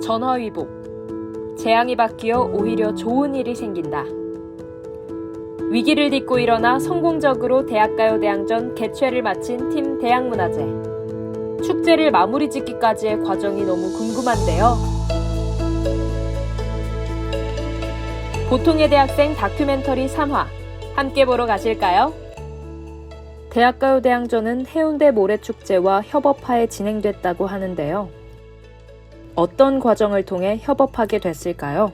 전화위복. 재앙이 바뀌어 오히려 좋은 일이 생긴다. 위기를 딛고 일어나 성공적으로 대학가요대항전 개최를 마친 팀 대학문화제. 축제를 마무리 짓기까지의 과정이 너무 궁금한데요. 보통의 대학생 다큐멘터리 3화 함께 보러 가실까요? 대학가요대항전은 해운대 모래축제와 협업하에 진행됐다고 하는데요. 어떤 과정을 통해 협업하게 됐을까요?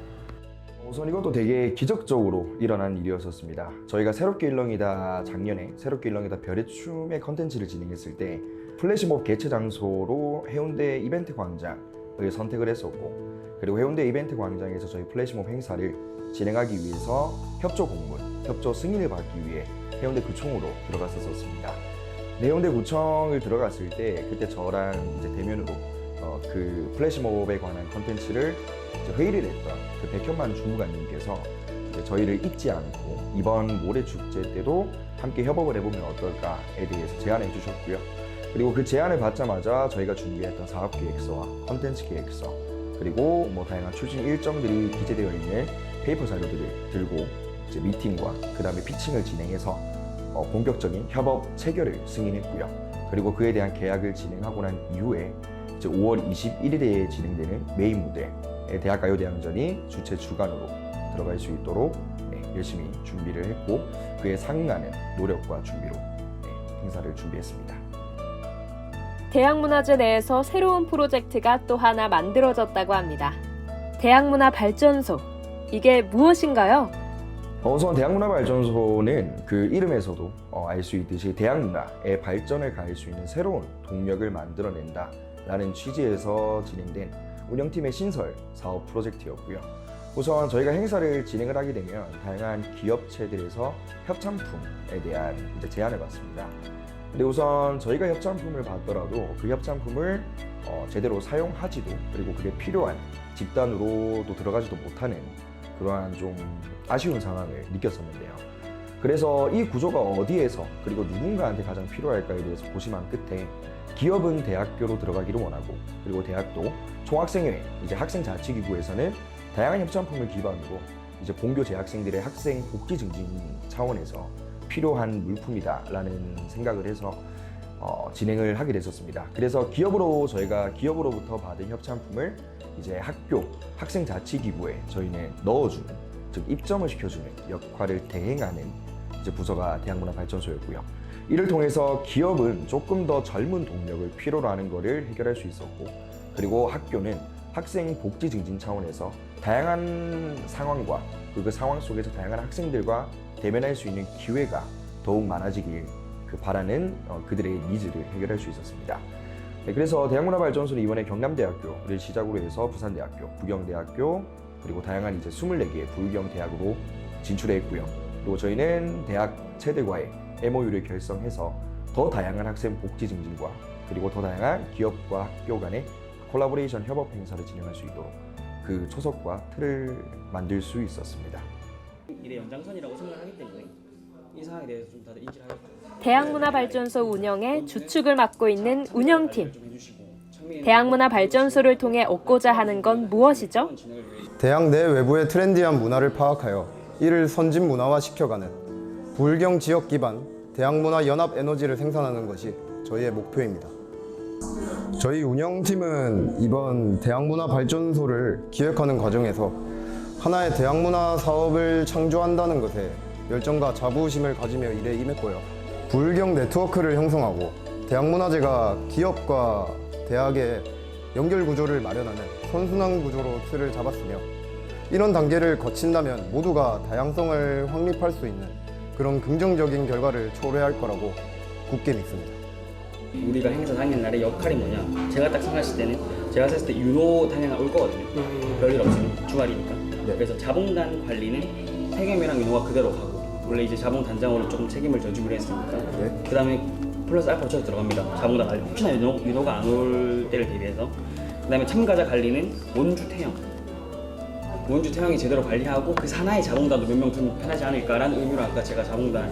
우선 이것도 되게 기적적으로 일어난 일이었었습니다. 저희가 새롭게 일렁이다 작년에 새롭게 일렁이다 별의 춤의 컨텐츠를 진행했을 때 플래시몹 개최 장소로 해운대 이벤트 광장을 선택을 했었고, 그리고 해운대 이벤트 광장에서 저희 플래시몹 행사를 진행하기 위해서 협조 공문, 협조 승인을 받기 위해 해운대 구청으로 들어갔었습니다. 해운대 구청을 들어갔을 때 그때 저랑 이제 대면으로 그 플래시몹에 관한 컨텐츠를 회의를 했던 그 백현만 주무관님께서 저희를 잊지 않고 이번 모래축제 때도 함께 협업을 해보면 어떨까에 대해서 제안해 주셨고요. 그리고 그 제안을 받자마자 저희가 준비했던 사업계획서와 컨텐츠 계획서, 그리고 다양한 추진 일정들이 기재되어 있는 페이퍼 자료들을 들고 이제 미팅과 그 다음에 피칭을 진행해서 본격적인 협업 체결을 승인했고요. 그리고 그에 대한 계약을 진행하고 난 이후에 이제 5월 21일에 진행되는 메인 무대 대학가요대항전이 주최 주간으로 들어갈 수 있도록 열심히 준비를 했고, 그에 상응하는 노력과 준비로 행사를 준비했습니다. 대학문화제 내에서 새로운 프로젝트가 또 하나 만들어졌다고 합니다. 대학문화발전소. 이게 무엇인가요? 우선 대학문화발전소는 그 이름에서도 알 수 있듯이 대학문화의 발전을 가할 수 있는 새로운 동력을 만들어낸다 라는 취지에서 진행된 운영팀의 신설 사업 프로젝트였고요. 우선 저희가 행사를 진행을 하게 되면 다양한 기업체들에서 협찬품에 대한 제안을 받습니다. 근데 우선 저희가 협찬품을 받더라도 그 협찬품을 제대로 사용하지도, 그리고 그게 필요한 집단으로도 들어가지도 못하는 그러한 좀 아쉬운 상황을 느꼈었는데요. 그래서 이 구조가 어디에서 그리고 누군가한테 가장 필요할까에 대해서 고심한 끝에 기업은 대학교로 들어가기를 원하고, 그리고 대학도 총학생회 학생자치기구에서는 다양한 협찬품을 기반으로 본교 재학생들의 학생 복지 증진 차원에서 필요한 물품이다라는 생각을 해서 진행을 하게 됐었습니다. 그래서 저희가 기업으로부터 받은 협찬품을 학교 학생자치기구에 저희는 넣어주는, 즉 입점을 시켜주는 역할을 대행하는 부서가 대학문화발전소였고요. 이를 통해서 기업은 조금 더 젊은 동력을 필요로 하는 것을 해결할 수 있었고, 그리고 학교는 학생 복지 증진 차원에서 다양한 상황과 그 상황 속에서 다양한 학생들과 대면할 수 있는 기회가 더욱 많아지길 바라는 그들의 니즈를 해결할 수 있었습니다. 그래서 대학문화발전소는 이번에 경남대학교를 시작으로 해서 부산대학교, 부경대학교, 그리고 다양한 24개의 부유경대학으로 진출했고요. 그리고 저희는 대학체들과의 MOU를 결성해서 더 다양한 학생 복지 증진과 그리고 더 다양한 기업과 학교 간의 콜라보레이션 협업 행사를 진행할 수 있도록 그 초석과 틀을 만들 수 있었습니다. 미래 연장선이라고 생각하기 때문에 이 상황에 대해서 좀 다들 인지를 하겠죠. 대학문화발전소 운영의 주축을 맡고 있는 운영팀. 대학문화발전소를 통해 얻고자 하는 건 무엇이죠? 대학 내 외부의 트렌디한 문화를 파악하여 이를 선진 문화화 시켜가는 부울경 지역 기반 대학문화 연합 에너지를 생산하는 것이 저희의 목표입니다. 저희 운영팀은 이번 대학문화발전소를 기획하는 과정에서 하나의 대학문화 사업을 창조한다는 것에 열정과 자부심을 가지며 일에 임했고요. 부울경 네트워크를 형성하고 대학문화제가 기업과 대학의 연결 구조를 마련하는 선순환 구조로 틀을 잡았으며, 이런 단계를 거친다면 모두가 다양성을 확립할 수 있는 그런 긍정적인 결과를 초래할 거라고 굳게 믿습니다. 우리가 행사 당일 날의 역할이 뭐냐, 제가 딱 생각했을 때는 제가 생각했을 때 윤호 당일 올 거거든요. 별일 없으면 주말이니까. 그래서 자봉단 관리는 태겸이랑 윤호가 그대로 가고, 원래 자봉 단장으로 조금 책임을 져주기로 했으니까. 그 다음에 플러스 알파 붙여서 들어갑니다. 자봉단 관리, 혹시나 윤호가 안 올 때를 대비해서. 그 다음에 참가자 관리는 원주 태형이 제대로 관리하고 그 산하의 자봉단도 몇 명 두면 편하지 않을까라는 의미로 아까 제가 자봉단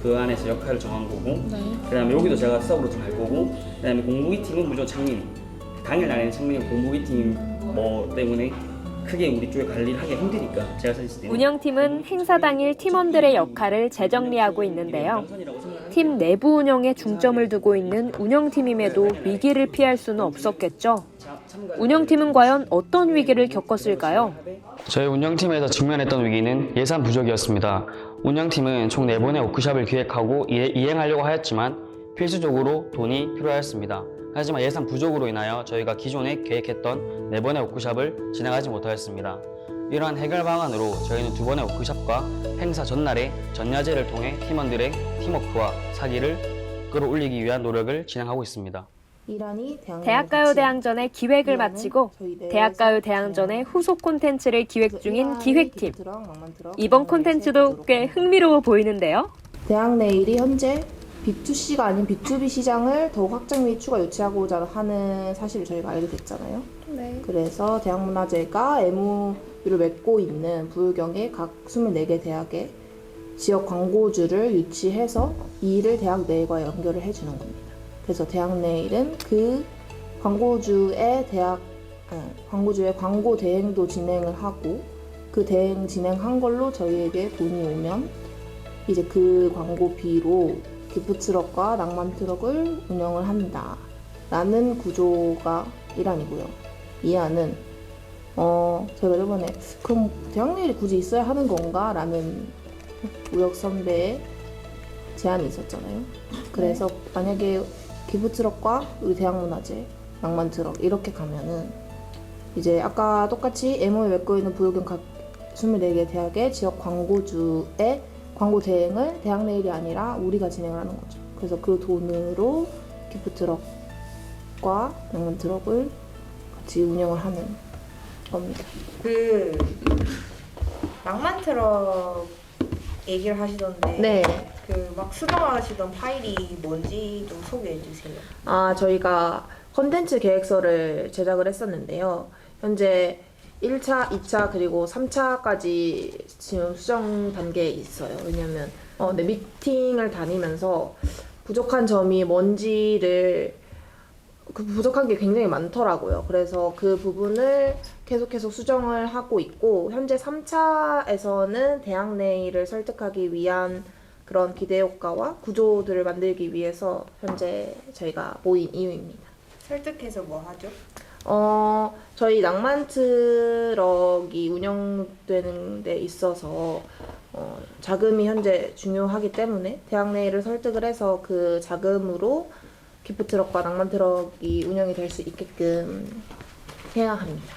그 안에서 역할을 정한 거고, 그 다음에 여기도 제가 서브로 들어갈 거고, 그 다음에 공부 미팅은 무조건 창민이, 당일날에는 청년 공무기팀 뭐 때문에 크게 우리 쪽에 관리를 하기 힘드니까 제가 생각했을 때는 운영팀은 행사 당일 팀원들의 역할을 재정리하고 있는데요. 팀 내부 운영에 중점을 두고 있는 운영팀임에도 위기를 피할 수는 없었겠죠. 운영팀은 과연 어떤 위기를 겪었을까요? 저희 운영팀에서 직면했던 위기는 예산 부족이었습니다. 운영팀은 총 4번의 워크숍을 기획하고 이행하려고 하였지만 필수적으로 돈이 필요하였습니다. 하지만 예산 부족으로 인하여 저희가 기존에 계획했던 4번의 워크숍을 진행하지 못하였습니다. 이러한 해결 방안으로 저희는 2번의 워크숍과 행사 전날에 전야제를 통해 팀원들의 팀워크와 사기를 끌어올리기 위한 노력을 진행하고 있습니다. 대학가요대항전의 기획을 마치고 대학가요대항전의 후속 콘텐츠를 기획 중인 기획팀. 이번 콘텐츠도 꽤 흥미로워 보이는데요. 대학내일이 현재 B2C가 아닌 B2B 시장을 더욱 확장 및 추가 유치하고자 하는 사실을 저희가 알게 됐잖아요. 네. 그래서 대학문화제가 MOU를 맺고 있는 부울경의 각 24개 대학의 지역 광고주를 유치해서 이 일을 대학 내일과 연결을 해주는 겁니다. 그래서 대학내일은 그 광고주의 광고 대행도 진행을 하고 그 대행 진행한 걸로 저희에게 돈이 오면 이제 그 광고비로 기프트럭과 낭만트럭을 운영을 한다 라는 구조가 일환이고요. 이 안은 저희가 저번에 그럼 대학내일이 굳이 있어야 하는 건가? 라는 우혁 선배의 제안이 있었잖아요. 그래서 만약에 기프트럭과 우리 대학문화제, 낭만트럭 이렇게 가면은 이제 아까 똑같이 MOU 맺고 있는 부울경 각 24개 대학의 지역 광고주의 광고 대행을 대학내일이 아니라 우리가 진행을 하는 거죠. 그래서 그 돈으로 기프트럭과 낭만트럭을 같이 운영을 하는 겁니다. 그 낭만트럭 얘기를 하시던데 네. 그 막 수정하시던 파일이 뭔지 좀 소개해 주세요. 저희가 컨텐츠 계획서를 제작을 했었는데요. 현재 1차, 2차 그리고 3차까지 지금 수정 단계에 있어요. 왜냐면 미팅을 다니면서 부족한 점이 뭔지를 부족한 게 굉장히 많더라고요. 그래서 그 부분을 계속해서 수정을 하고 있고 현재 3차에서는 대학내일을 설득하기 위한 그런 기대 효과와 구조들을 만들기 위해서 현재 저희가 모인 이유입니다. 설득해서 뭐 하죠? 저희 낭만트럭이 운영되는 데 있어서 자금이 현재 중요하기 때문에 대학내일을 설득을 해서 그 자금으로 기프트럭과 낭만트럭이 운영이 될 수 있게끔 해야 합니다.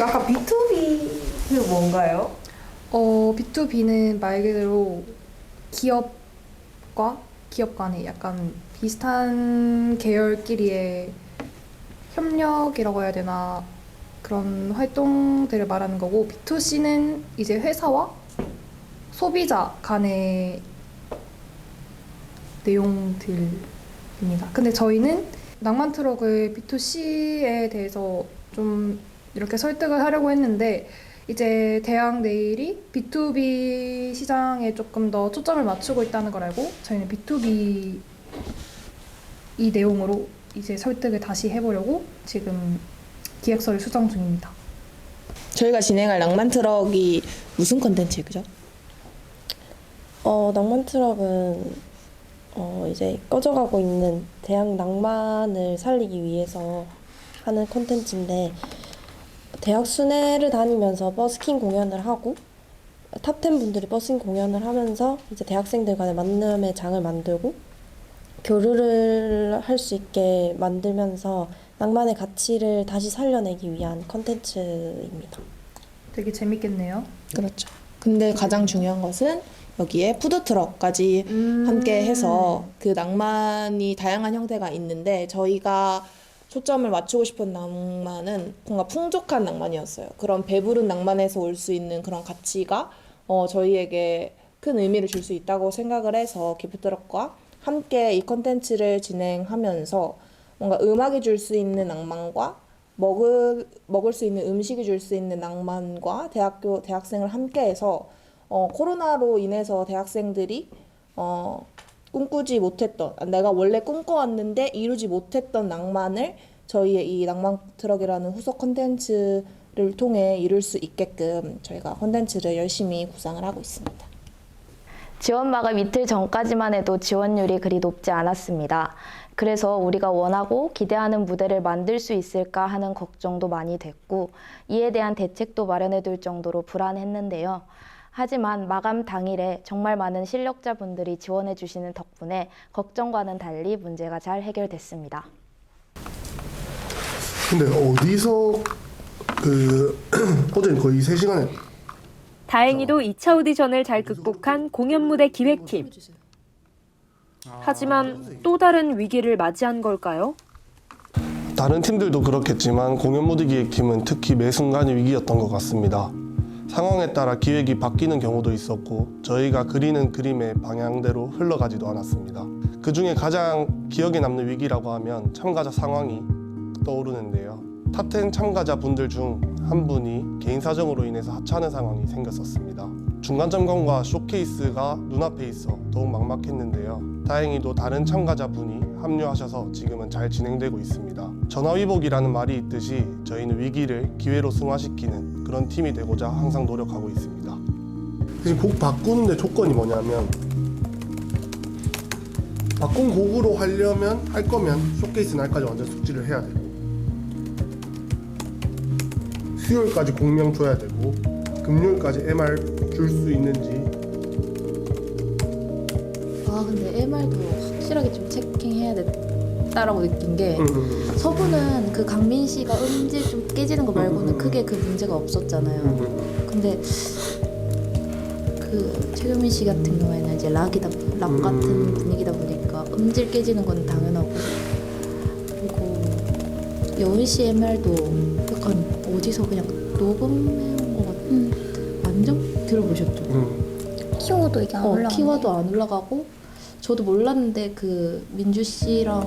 아까 B2B는 뭔가요? B2B는 말 그대로 기업과 기업 간의 약간 비슷한 계열끼리의 협력이라고 해야 되나 그런 활동들을 말하는 거고 B2C는 이제 회사와 소비자 간의 내용들입니다. 근데 저희는 낭만트럭을 B2C에 대해서 좀 이렇게 설득을 하려고 했는데 이제 대학내일이 B2B 시장에 조금 더 초점을 맞추고 있다는 걸 알고 저희는 B2B 이 내용으로 이제 설득을 다시 해보려고 지금 기획서를 수정 중입니다. 저희가 진행할 낭만트럭이 무슨 컨텐츠죠? 낭만트럭은 이제 꺼져가고 있는 대학 낭만을 살리기 위해서 하는 콘텐츠인데 대학 순회를 다니면서 버스킹 공연을 하고 탑10 분들이 버스킹 공연을 하면서 이제 대학생들 간의 만남의 장을 만들고 교류를 할 수 있게 만들면서 낭만의 가치를 다시 살려내기 위한 콘텐츠입니다. 되게 재밌겠네요. 그렇죠. 근데 가장 중요한 것은 여기에 푸드트럭까지 함께 해서 그 낭만이 다양한 형태가 있는데 저희가 초점을 맞추고 싶은 낭만은 뭔가 풍족한 낭만이었어요. 그런 배부른 낭만에서 올 수 있는 그런 가치가 저희에게 큰 의미를 줄 수 있다고 생각을 해서 기프트럭과 함께 이 컨텐츠를 진행하면서 뭔가 음악이 줄 수 있는 낭만과 먹을 수 있는 음식이 줄 수 있는 낭만과 대학생을 함께해서 코로나로 인해서 대학생들이 꿈꾸지 못했던 내가 원래 꿈꿔왔는데 이루지 못했던 낭만을 저희의 이 낭만 트럭이라는 후속 콘텐츠를 통해 이룰 수 있게끔 저희가 콘텐츠를 열심히 구상을 하고 있습니다. 지원 마감 이틀 전까지만 해도 지원율이 그리 높지 않았습니다. 그래서 우리가 원하고 기대하는 무대를 만들 수 있을까 하는 걱정도 많이 됐고 이에 대한 대책도 마련해둘 정도로 불안했는데요. 하지만 마감 당일에 정말 많은 실력자분들이 지원해 주시는 덕분에 걱정과는 달리 문제가 잘 해결됐습니다. 근데 어디서 어제는 거의 3시간에 다행히도 2차 오디션을 잘 극복한 공연 무대 기획팀. 하지만 또 다른 위기를 맞이한 걸까요? 다른 팀들도 그렇겠지만 공연 무대 기획팀은 특히 매 순간이 위기였던 것 같습니다. 상황에 따라 기획이 바뀌는 경우도 있었고 저희가 그리는 그림의 방향대로 흘러가지도 않았습니다. 그중에 가장 기억에 남는 위기라고 하면 참가자 상황이 떠오르는데요. 탑10 참가자분들 중 한 분이 개인 사정으로 인해서 하차하는 상황이 생겼었습니다. 중간 점검과 쇼케이스가 눈앞에 있어 더욱 막막했는데요. 다행히도 다른 참가자분이 합류하셔서 지금은 잘 진행되고 있습니다. 전화위복이라는 말이 있듯이 저희는 위기를 기회로 승화시키는 그런 팀이 되고자 항상 노력하고 있습니다. 지금 곡 바꾸는데 조건이 뭐냐면 바꾼 곡으로 하려면 할 거면 쇼케이스 날까지 완전 숙지를 해야 되고 수요일까지 공명 줘야 되고 금요일까지 MR 줄 수 있는지. 근데 MR도 확실하게 좀 체킹해야 됐다라고 느낀 게 서부는 그 강민 씨가 음질 좀 깨지는 거 말고는 크게 그 문제가 없었잖아요. 근데 그 최규민 씨 같은 경우에는 이제 락 같은 분위기다 보니까 음질 깨지는 건 당연하고, 그리고 여은 씨 MR도 약간 어디서 그냥 녹음해온 것 같은 완전 들어보셨죠? 키워도 이게 안 올라가네. 키워도 안 올라가고, 저도 몰랐는데 그 민주 씨랑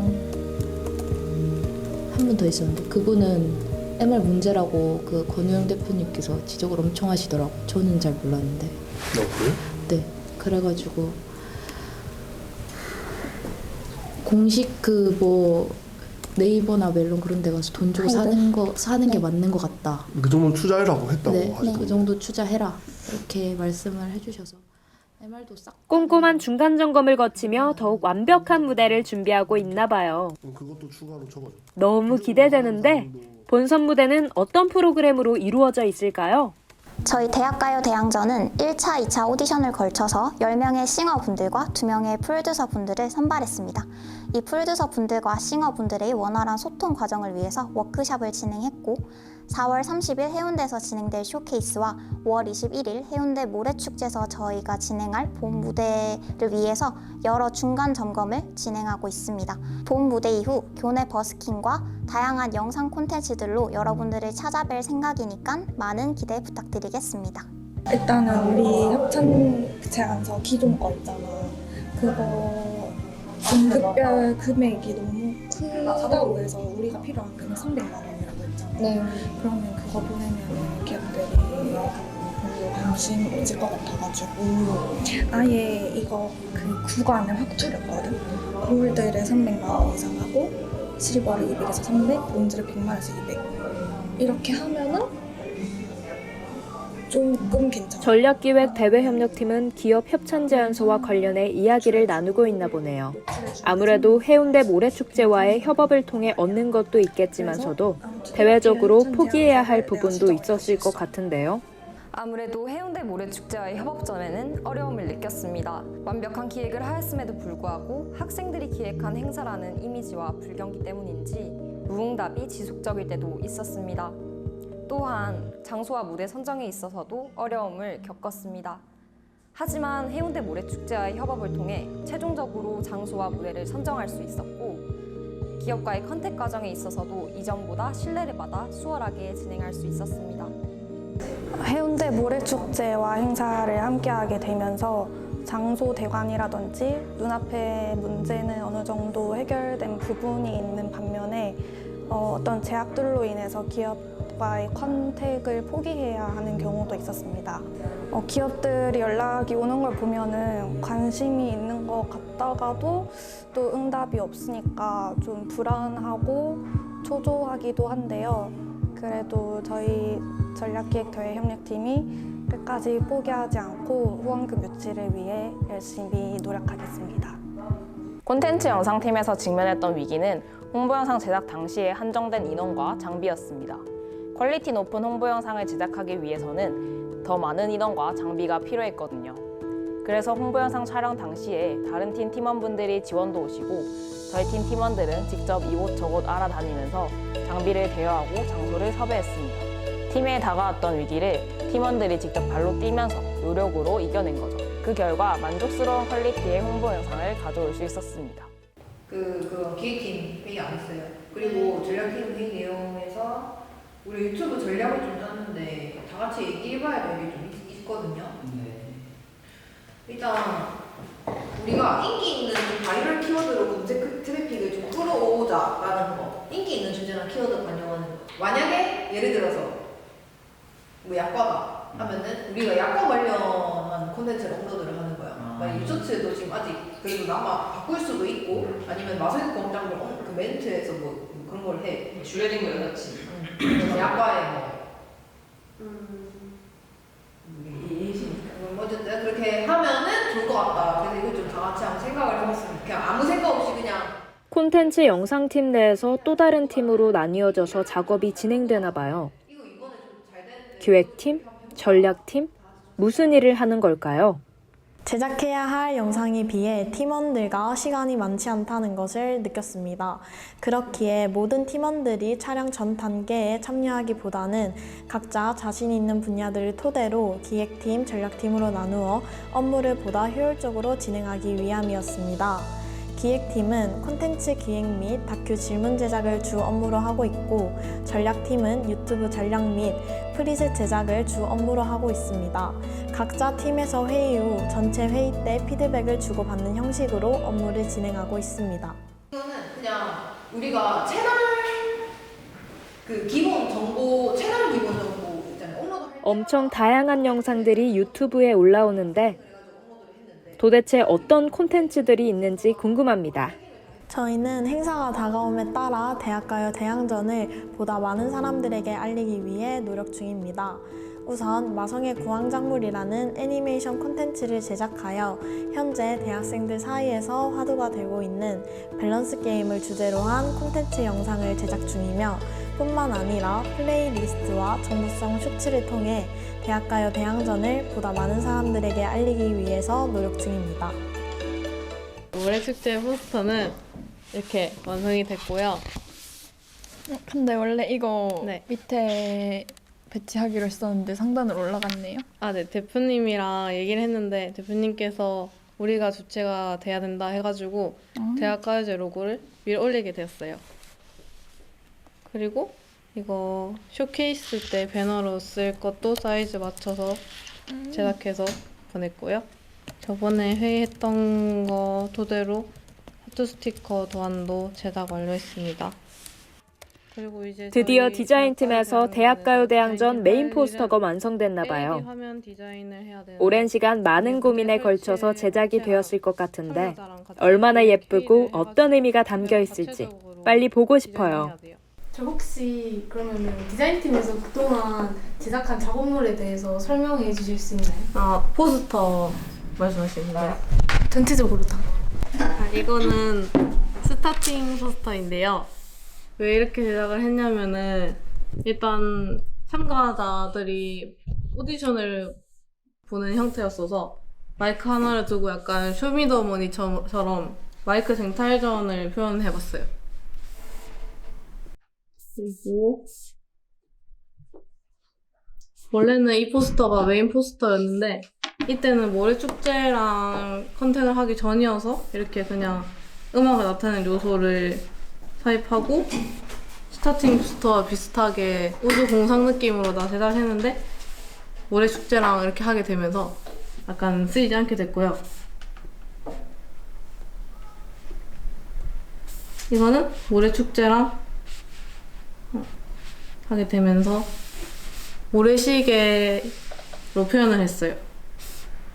한 분 더 있었는데 그분은 MR 문제라고 그 권우영 대표님께서 지적을 엄청 하시더라고. 저는 잘 몰랐는데. 그래? 네, 그래가지고 공식 그 뭐 네이버나 멜론 그런 데 가서 돈 주고 사는 게 맞는 것 같다. 그 정도 투자해라고 했다고 네, 하시던데. 그 정도 투자해라 이렇게 말씀을 해주셔서 MR도 싹 꼼꼼한 중간 점검을 거치며 더욱 완벽한 무대를 준비하고 있나 봐요. 그것도 추가로 적어줘. 너무 기대되는데 본선 무대는 어떤 프로그램으로 이루어져 있을까요? 저희 대학가요 대항전은 1차, 2차 오디션을 걸쳐서 10명의 싱어분들과 2명의 프로듀서분들을 선발했습니다. 이 프로듀서분들과 싱어분들의 원활한 소통 과정을 위해서 워크숍을 진행했고 4월 30일 해운대에서 진행될 쇼케이스와 5월 21일 해운대 모래축제에서 저희가 진행할 본 무대를 위해서 여러 중간 점검을 진행하고 있습니다. 본 무대 이후 교내 버스킹과 다양한 영상 콘텐츠들로 여러분들을 찾아뵐 생각이니까 많은 기대 부탁드리겠습니다. 일단은 우리 협찬 제안서 기존 거 있잖아. 그거 등급별 금액이 너무 크다고 해서 우리가 필요한 금액 300만 원이라고 했잖아. 네. 그러면 그거 보내면 기업들이 별로 관심 없을 것 같아가지고 아예 이거 그 구간을 확 줄였거든. 골드를 300만 원 이상 하고 실버를 200에서 300, 브론즈를 100만에서 200 이렇게 하면은 조금 괜찮아. 전략기획 대외협력팀은 기업 협찬 제안서와 관련해 이야기를 나누고 있나 보네요. 아무래도 해운대 모래축제와의 협업을 통해 얻는 것도 있겠지만서도 대외적으로 포기해야 할 부분도 있었을 것 같은데요. 아무래도 해운대 모래축제와의 협업점에는 어려움을 느꼈습니다. 완벽한 기획을 하였음에도 불구하고 학생들이 기획한 행사라는 이미지와 불경기 때문인지 무응답이 지속적일 때도 있었습니다. 또한 장소와 무대 선정에 있어서도 어려움을 겪었습니다. 하지만 해운대 모래축제와의 협업을 통해 최종적으로 장소와 무대를 선정할 수 있었고 기업과의 컨택 과정에 있어서도 이전보다 신뢰를 받아 수월하게 진행할 수 있었습니다. 해운대 모래축제와 행사를 함께하게 되면서 장소 대관이라든지 눈앞의 문제는 어느 정도 해결된 부분이 있는 반면에 어떤 제약들로 인해서 기업과의 컨택을 포기해야 하는 경우도 있었습니다. 기업들이 연락이 오는 걸 보면은 관심이 있는 것 같다가도 또 응답이 없으니까 좀 불안하고 초조하기도 한데요. 그래도 저희 전략기획대회 협력팀이 끝까지 포기하지 않고 후원금 유치를 위해 열심히 노력하겠습니다. 콘텐츠 영상팀에서 직면했던 위기는 홍보 영상 제작 당시에 한정된 인원과 장비였습니다. 퀄리티 높은 홍보 영상을 제작하기 위해서는 더 많은 인원과 장비가 필요했거든요. 그래서 홍보 영상 촬영 당시에 다른 팀 팀원분들이 지원도 오시고 저희 팀 팀원들은 직접 이곳 저곳 알아다니면서 장비를 대여하고 장소를 섭외했습니다. 팀에 다가왔던 위기를 팀원들이 직접 발로 뛰면서 노력으로 이겨낸 거죠. 그 결과 만족스러운 퀄리티의 홍보 영상을 가져올 수 있었습니다. 그런 기획팀 회의 안 했어요. 그리고 전략팀 회의 내용에서 우리 유튜브 전략을 좀 짰는데 다 같이 얘기해봐야 될 게 좀 있거든요. 일단 우리가 인기 있는 바이럴 키워드로 검색 트래픽을 좀 끌어오자라는 거. 인기 있는 주제나 키워드 반영하는 거. 만약에 예를 들어서 뭐 약과가 하면은 우리가 약과 관련한 콘텐츠를 업로드를 하는 거야. 만약 유저츠도 지금 아직 그래도 아마 바꿀 수도 있고 아니면 마사지 공장도 그 멘트에서 뭐 그런 걸 해. 슈레딩거 여사친. 약과에 뭐 어쨌든 그렇게 하면은 좋을 것 같다. 그래서 이걸 좀 다 같이 한번 생각을 해봤습니다. 그냥 아무 생각 없이 그냥. 콘텐츠 영상팀 내에서 또 다른 팀으로 나뉘어져서 작업이 진행되나 봐요. 기획팀? 전략팀? 무슨 일을 하는 걸까요? 제작해야 할 영상에 비해 팀원들과 시간이 많지 않다는 것을 느꼈습니다. 그렇기에 모든 팀원들이 촬영 전 단계에 참여하기보다는 각자 자신 있는 분야들을 토대로 기획팀, 전략팀으로 나누어 업무를 보다 효율적으로 진행하기 위함이었습니다. 기획팀은 콘텐츠 기획 및 다큐 질문 제작을 주 업무로 하고 있고 전략팀은 유튜브 전략 및 프리셋 제작을 주 업무로 하고 있습니다. 각자 팀에서 회의 후 전체 회의 때 피드백을 주고받는 형식으로 업무를 진행하고 있습니다. 이거는 그냥 우리가 채널 기본 정보 있잖아요. 엄청 다양한 영상들이 유튜브에 올라오는데 도대체 어떤 콘텐츠들이 있는지 궁금합니다. 저희는 행사가 다가옴에 따라 대학가요 대항전을 보다 많은 사람들에게 알리기 위해 노력 중입니다. 우선 마성의 구황작물이라는 애니메이션 콘텐츠를 제작하여 현재 대학생들 사이에서 화두가 되고 있는 밸런스 게임을 주제로 한 콘텐츠 영상을 제작 중이며 뿐만 아니라 플레이리스트와 정보성 쇼츠를 통해 대학가요 대항전을 보다 많은 사람들에게 알리기 위해서 노력 중입니다. 모래축제 포스터는 이렇게 완성이 됐고요. 근데 원래 이거 밑에 배치하기로 했었는데 상단으로 올라갔네요. 네. 대표님이랑 얘기를 했는데 대표님께서 우리가 주체가 돼야 된다 해가지고 대학가요제 로고를 위에 올리게 되었어요. 그리고 이거 쇼케이스 때 배너로 쓸 것도 사이즈 맞춰서 제작해서 보냈고요. 저번에 회의했던 거 토대로 하트 스티커 도안도 제작 완료했습니다. 그리고 이제 드디어 디자인팀에서 대학가요대항전 메인 포스터가 완성됐나 봐요. 오랜 시간 많은 고민에 걸쳐서 제작이 되었을 것 같은데 얼마나 예쁘고 어떤 의미가 담겨 있을지 빨리 보고 싶어요. 저 혹시 그러면 디자인팀에서 그동안 제작한 작업물에 대해서 설명해 주실 수 있나요? 포스터 말씀하시는 거예요? 전체적으로 다. 이거는 스타팅 포스터인데요. 왜 이렇게 제작을 했냐면은 일단 참가자들이 오디션을 보는 형태였어서 마이크 하나를 두고 약간 쇼미더머니처럼 마이크 쟁탈전을 표현해봤어요. 그리고 원래는 이 포스터가 메인 포스터였는데 이때는 모래축제랑 컨텐을 하기 전이어서 이렇게 그냥 음악을 나타내는 요소를 삽입하고 스타팅 포스터와 비슷하게 우주 공상 느낌으로 다 제작했는데 모래축제랑 이렇게 하게 되면서 약간 쓰이지 않게 됐고요. 이거는 모래축제랑 하게 되면서 모래시계로 표현을 했어요.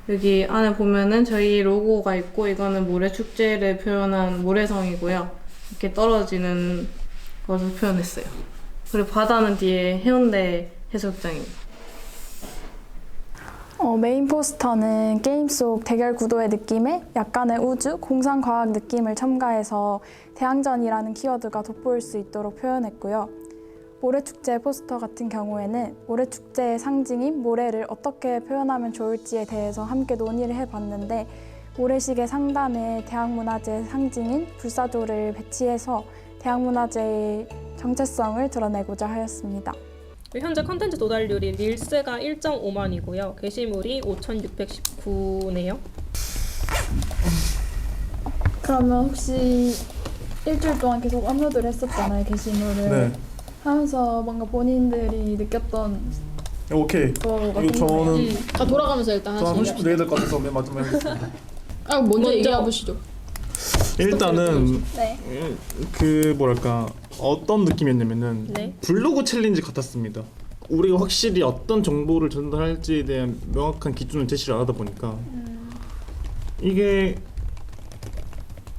여기 안에 보면은 저희 로고가 있고 이거는 모래축제를 표현한 모래성이고요. 이렇게 떨어지는 것을 표현했어요. 그리고 바다는 뒤에 해운대 해수욕장입니다. 메인 포스터는 게임 속 대결 구도의 느낌에 약간의 우주, 공상과학 느낌을 첨가해서 대항전이라는 키워드가 돋보일 수 있도록 표현했고요. 모래축제 포스터 같은 경우에는 모래축제의 상징인 모래를 어떻게 표현하면 좋을지에 대해서 함께 논의를 해봤는데 모래시계 상단에 대학문화재의 상징인 불사조를 배치해서 대학문화재의 정체성을 드러내고자 하였습니다. 현재 컨텐츠 도달률이 릴스가 1.5만이고요. 게시물이 5,619네요. 그러면 혹시 일주일 동안 계속 업로드를 했었잖아요, 게시물을. 네. 하면서 뭔가 본인들이 느꼈던 오케이. 이거 저는 돌아가면서 일단 저 한 30분 내야 될 것 같아서 맨 마지막에 하겠습니다. 먼저 얘기해 보시죠. 일단은 네. 그 뭐랄까 어떤 느낌이었냐면은 네. 블로그 챌린지 같았습니다. 우리가 확실히 어떤 정보를 전달할지에 대한 명확한 기준을 제시를 안 하다 보니까 이게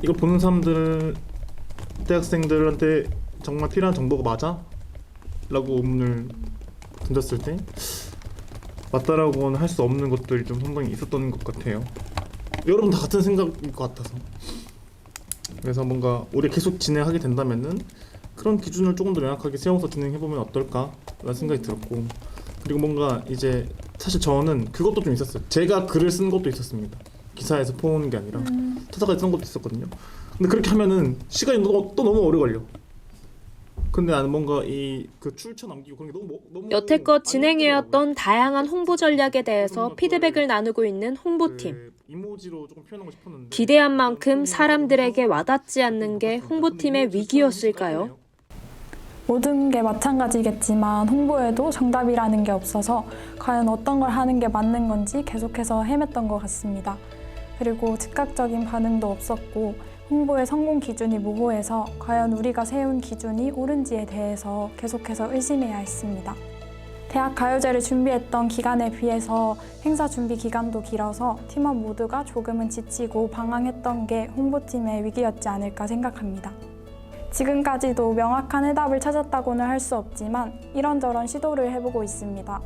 이걸 보는 사람들 대학생들한테 정말 필요한 정보가 맞아? 라고 의문을 던졌을 때 맞다라고는 할 수 없는 것들이 좀 상당히 있었던 것 같아요. 여러분 다 같은 생각일 것 같아서 그래서 뭔가 우리 계속 진행하게 된다면은 그런 기준을 조금 더 명확하게 세워서 진행해보면 어떨까라는 생각이 들었고 그리고 뭔가 이제 사실 저는 그것도 좀 있었어요. 제가 글을 쓴 것도 있었습니다. 기사에서 포는 게 아니라 찾아가 쓴 것도 있었거든요. 근데 그렇게 하면은 시간이 또 너무 오래 걸려. 근데 나는 뭔가 이 그 출처 남기고 그런 게 너무 여태껏 진행해왔던 다양한 홍보 전략에 대해서 피드백을 나누고 있는 홍보팀. 이모지로 조금 표현하고 싶었는데 기대한 만큼 사람들에게 와닿지 않는 게 홍보팀의 위기였을까요? 모든 게 마찬가지겠지만 홍보에도 정답이라는 게 없어서 과연 어떤 걸 하는 게 맞는 건지 계속해서 헤맸던 것 같습니다. 그리고 즉각적인 반응도 없었고 홍보의 성공 기준이 모호해서 과연 우리가 세운 기준이 옳은지에 대해서 계속해서 의심해야 했습니다. 대학 가요제를 준비했던 기간에 비해서 행사 준비 기간도 길어서 팀원 모두가 조금은 지치고 방황했던 게 홍보팀의 위기였지 않을까 생각합니다. 지금까지도 명확한 해답을 찾았다고는 할 수 없지만 이런저런 시도를 해보고 있습니다.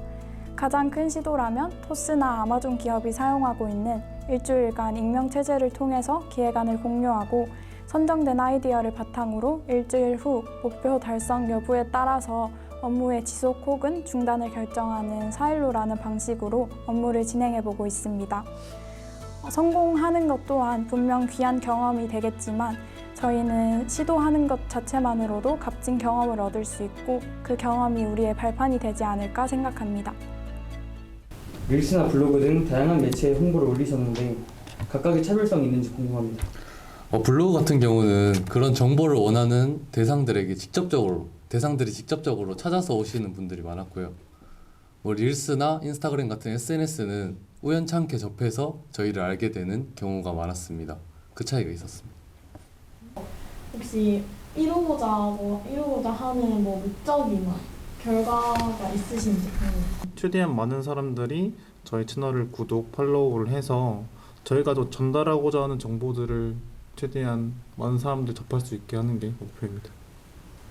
가장 큰 시도라면 토스나 아마존 기업이 사용하고 있는 일주일간 익명 체제를 통해서 기획안을 공유하고 선정된 아이디어를 바탕으로 일주일 후 목표 달성 여부에 따라서 업무의 지속 혹은 중단을 결정하는 사일로라는 방식으로 업무를 진행해보고 있습니다. 성공하는 것 또한 분명 귀한 경험이 되겠지만 저희는 시도하는 것 자체만으로도 값진 경험을 얻을 수 있고 그 경험이 우리의 발판이 되지 않을까 생각합니다. 릴스나 블로그 등 다양한 매체에 홍보를 올리셨는데 각각의 차별성이 있는지 궁금합니다. 블로그 같은 경우는 그런 정보를 원하는 대상들이 직접적으로 찾아서 오시는 분들이 많았고요. 릴스나 인스타그램 같은 SNS는 우연찮게 접해서 저희를 알게 되는 경우가 많았습니다. 그 차이가 있었습니다. 혹시 이루고자 하는 목적이나 결과가 있으신지 궁금해요. 최대한 많은 사람들이 저희 채널을 구독, 팔로우를 해서 저희가 또 전달하고자 하는 정보들을 최대한 많은 사람들 접할 수 있게 하는 게 목표입니다.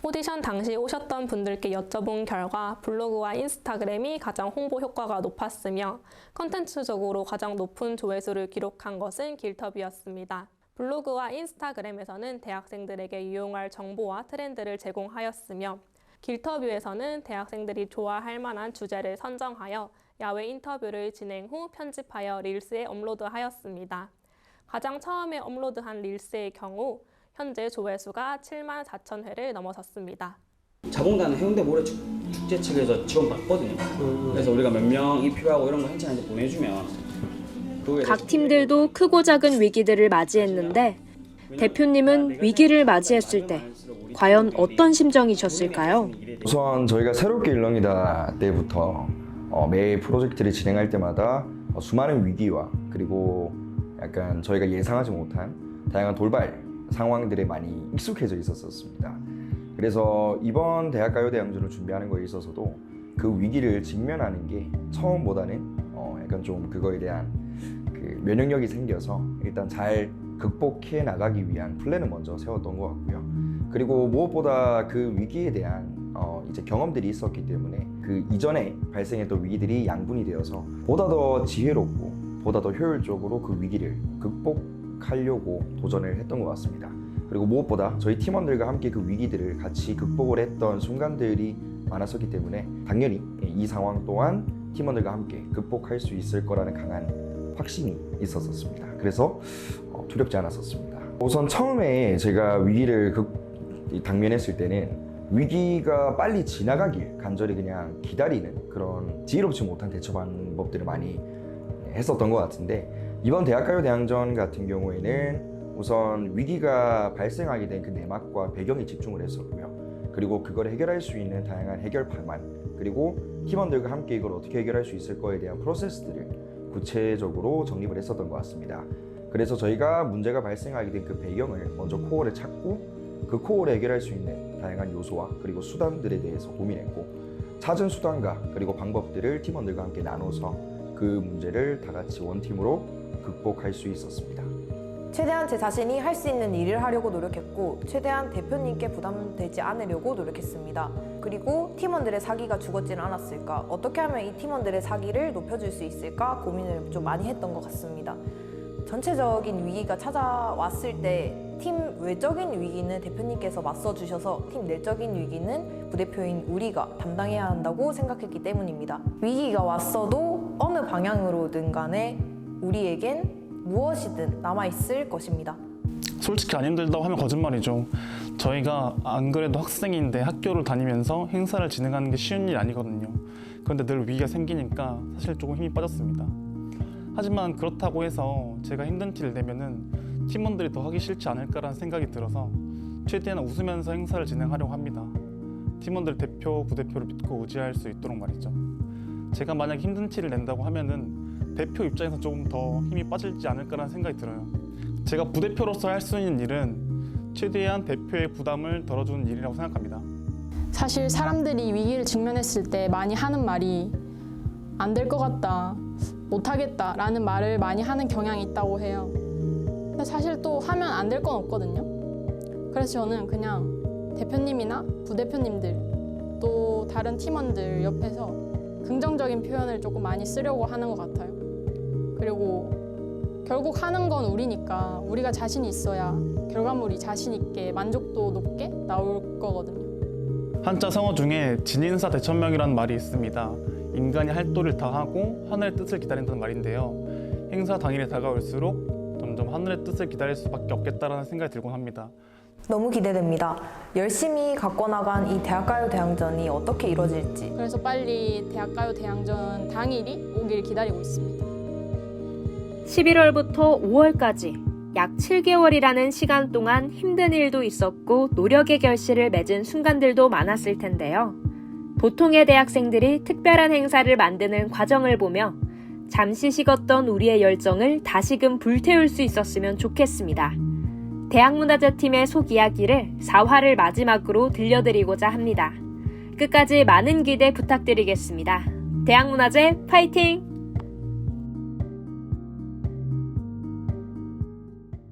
오디션 당시 오셨던 분들께 여쭤본 결과 블로그와 인스타그램이 가장 홍보 효과가 높았으며 컨텐츠적으로 가장 높은 조회수를 기록한 것은 길터뷰였습니다. 블로그와 인스타그램에서는 대학생들에게 유용할 정보와 트렌드를 제공하였으며 길터뷰에서는 대학생들이 좋아할 만한 주제를 선정하여 야외 인터뷰를 진행 후 편집하여 릴스에 업로드하였습니다. 가장 처음에 업로드한 릴스의 경우 현재 조회수가 74,000회를 넘어섰습니다. 자봉단은 해운대 모래축제 측에서 지원받거든요. 그래서 우리가 몇 명이 필요하고 이런 거 현찰한테 보내주면 각 팀들도 크고 작은 위기들을 맞이했는데 대표님은 위기를 맞이했을 때 과연 어떤 심정이셨을까요? 우선 저희가 새롭게 일렁이다 때부터 매 프로젝트를 진행할 때마다 수많은 위기와 그리고 약간 저희가 예상하지 못한 다양한 돌발 상황들에 많이 익숙해져 있었습니다. 그래서 이번 대학가요대항전을 준비하는 거에 있어서도 그 위기를 직면하는 게 처음보다는 약간 좀 그거에 대한 그 면역력이 생겨서 일단 잘 극복해 나가기 위한 플랜을 먼저 세웠던 것 같고요. 그리고 무엇보다 그 위기에 대한 이제 경험들이 있었기 때문에 그 이전에 발생했던 위기들이 양분이 되어서 보다 더 지혜롭고 보다 더 효율적으로 그 위기를 극복하려고 도전을 했던 것 같습니다. 그리고 무엇보다 저희 팀원들과 함께 그 위기들을 같이 극복을 했던 순간들이 많았었기 때문에 당연히 이 상황 또한 팀원들과 함께 극복할 수 있을 거라는 강한 확신이 있었습니다. 그래서 두렵지 않았었습니다. 우선 처음에 제가 위기를 당면했을 때는 위기가 빨리 지나가길 간절히 그냥 기다리는 그런 지혜롭지 못한 대처 방법들을 많이 했었던 것 같은데, 이번 대학가요 대항전 같은 경우에는 우선 위기가 발생하게 된 그 내막과 배경에 집중을 했었고요. 그리고 그걸 해결할 수 있는 다양한 해결 방안, 그리고 팀원들과 함께 이걸 어떻게 해결할 수 있을 거에 대한 프로세스들을 구체적으로 정립을 했었던 것 같습니다. 그래서 저희가 문제가 발생하게 된 그 배경을 먼저 코어를 찾고 그 코어를 해결할 수 있는 다양한 요소와 그리고 수단들에 대해서 고민했고, 찾은 수단과 그리고 방법들을 팀원들과 함께 나눠서 그 문제를 다 같이 원팀으로 극복할 수 있었습니다. 최대한 제 자신이 할 수 있는 일을 하려고 노력했고, 최대한 대표님께 부담되지 않으려고 노력했습니다. 그리고 팀원들의 사기가 죽었지는 않았을까, 어떻게 하면 이 팀원들의 사기를 높여줄 수 있을까 고민을 좀 많이 했던 것 같습니다. 전체적인 위기가 찾아왔을 때 팀 외적인 위기는 대표님께서 맞서주셔서 팀 내적인 위기는 부대표인 우리가 담당해야 한다고 생각했기 때문입니다. 위기가 왔어도 어느 방향으로든 간에 우리에겐 무엇이든 남아있을 것입니다. 솔직히 안 힘들다고 하면 거짓말이죠. 저희가 안 그래도 학생인데 학교를 다니면서 행사를 진행하는 게 쉬운 일이 아니거든요. 그런데 늘 위기가 생기니까 사실 조금 힘이 빠졌습니다. 하지만 그렇다고 해서 제가 힘든 티를 내면은 팀원들이 더 하기 싫지 않을까라는 생각이 들어서 최대한 웃으면서 행사를 진행하려고 합니다. 팀원들 대표, 부대표를 믿고 의지할 수 있도록 말이죠. 제가 만약 힘든 티를 낸다고 하면은 대표 입장에서 조금 더 힘이 빠질지 않을까라는 생각이 들어요. 제가 부대표로서 할 수 있는 일은 최대한 대표의 부담을 덜어주는 일이라고 생각합니다. 사실 사람들이 위기를 직면했을 때 많이 하는 말이 안 될 것 같다, 못하겠다 라는 말을 많이 하는 경향이 있다고 해요. 근데 사실 또 하면 안 될 건 없거든요. 그래서 저는 그냥 대표님이나 부대표님들 또 다른 팀원들 옆에서 긍정적인 표현을 조금 많이 쓰려고 하는 것 같아요. 그리고 결국 하는 건 우리니까 우리가 자신이 있어야 결과물이 자신 있게 만족도 높게 나올 거거든요. 한자 성어 중에 진인사 대천명이라는 말이 있습니다. 인간이 할 도를 다하고 하늘의 뜻을 기다린다는 말인데요. 행사 당일에 다가올수록 점점 하늘의 뜻을 기다릴 수밖에 없겠다라는 생각이 들곤 합니다. 너무 기대됩니다. 열심히 갖고 나간 이 대학가요 대항전이 어떻게 이루어질지. 그래서 빨리 대학가요 대항전 당일이 오길 기다리고 있습니다. 11월부터 5월까지 약 7개월이라는 시간 동안 힘든 일도 있었고 노력의 결실을 맺은 순간들도 많았을 텐데요. 보통의 대학생들이 특별한 행사를 만드는 과정을 보며 잠시 식었던 우리의 열정을 다시금 불태울 수 있었으면 좋겠습니다. 대학문화재팀의 속 이야기를 4화를 마지막으로 들려드리고자 합니다. 끝까지 많은 기대 부탁드리겠습니다. 대학문화재 파이팅!